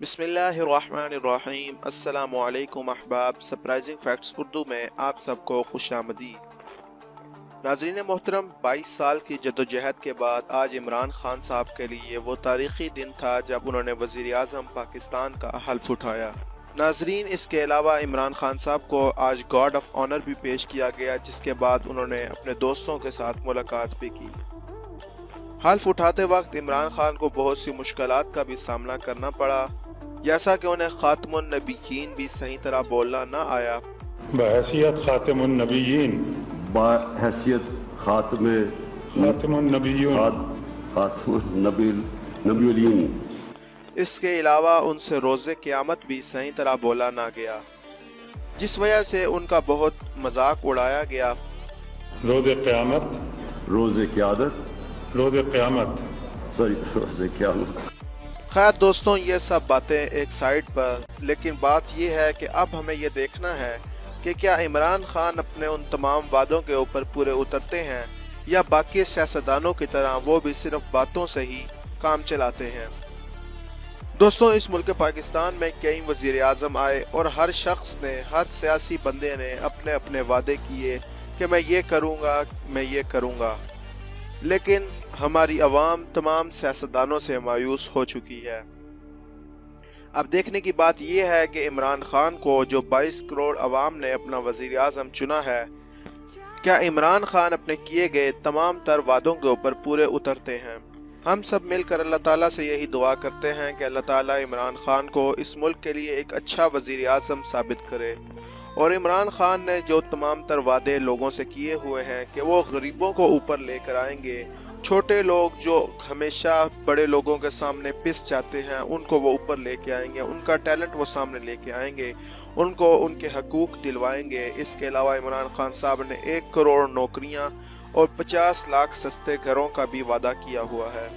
बिस्मिल्लाहिर्रहमानिर्रहीम। अस्सलामु अलैकुम अहबाब। सरप्राइजिंग फैक्ट्स उर्दू में आप सबको खुशामदीद। नाज़रीन मोहतरम, 22 साल की जद्दोजहद के बाद आज इमरान खान साहब के लिए वो तारीख़ी दिन था जब उन्होंने वज़ीर आज़म पाकिस्तान का हल्फ उठाया। नाज़रीन, इसके अलावा इमरान खान साहब को आज गार्ड ऑफ ऑनर भी पेश किया गया, जिसके बाद उन्होंने अपने दोस्तों के साथ मुलाकात भी की। हल्फ उठाते वक्त इमरान खान को बहुत सी मुश्किलात का भी सामना करना पड़ा, जैसा कि उन्हें खातमुन नबीयीन भी सही तरह बोलना न आया। बहैसियत खातमुन नबीयीन, बहैसियत खातमुन नबीयीन। इसके अलावा उनसे रोज़े क़यामत भी सही तरह बोला ना गया, जिस वजह से उनका बहुत मजाक उड़ाया गया। रोज़े क़यामत, रोज़े क़यामत। खैर दोस्तों, ये सब बातें एक साइड पर, लेकिन बात यह है कि अब हमें ये देखना है कि क्या इमरान खान अपने उन तमाम वादों के ऊपर पूरे उतरते हैं या बाकी सियासतदानों की तरह वो भी सिर्फ बातों से ही काम चलाते हैं। दोस्तों, इस मुल्क पाकिस्तान में कई वज़ीर आज़म आए और हर शख्स ने, हर सियासी बंदे ने अपने अपने वादे किए कि मैं ये करूँगा, मैं ये करूँगा, लेकिन हमारी अवाम तमाम सियासतदानों से मायूस हो चुकी है। अब देखने की बात यह है कि इमरान खान को जो 22 करोड़ अवाम ने अपना वज़ीर आज़म चुना है, क्या इमरान खान अपने किए गए तमाम तर वादों के ऊपर पूरे उतरते हैं। हम सब मिलकर अल्लाह ताला से यही दुआ करते हैं कि अल्लाह ताला इमरान खान को इस मुल्क के लिए एक अच्छा वज़ीर आज़म साबित करे, और इमरान खान ने जो तमाम तर वादे लोगों से किए हुए हैं कि वो गरीबों को ऊपर लेकर आएंगे, छोटे लोग जो हमेशा बड़े लोगों के सामने पिस जाते हैं उनको वो ऊपर लेके आएंगे, उनका टैलेंट वो सामने लेके आएंगे, उनको उनके हकूक़ दिलवाएंगे। इसके अलावा इमरान खान साहब ने 1 करोड़ नौकरियां और 50 लाख सस्ते घरों का भी वादा किया हुआ है।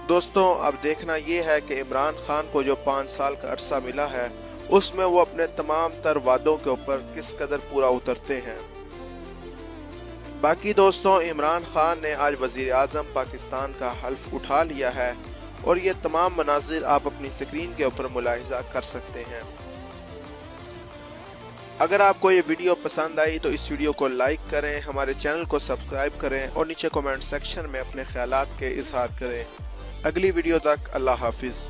दोस्तों, अब देखना ये है कि इमरान खान को जो 5 साल का अरसा मिला है उसमें वो अपने तमाम तर वादों के ऊपर किस कदर पूरा उतरते हैं। बाकी दोस्तों, इमरान खान ने आज वज़ीर आज़म पाकिस्तान का हल्फ उठा लिया है और ये तमाम मनाज़िर आप अपनी स्क्रीन के ऊपर मुलाहिज़ा कर सकते हैं। अगर आपको ये वीडियो पसंद आई तो इस वीडियो को लाइक करें, हमारे चैनल को सब्सक्राइब करें और नीचे कमेंट सेक्शन में अपने ख्यालात के इजहार करें। अगली वीडियो तक अल्लाह हाफिज़।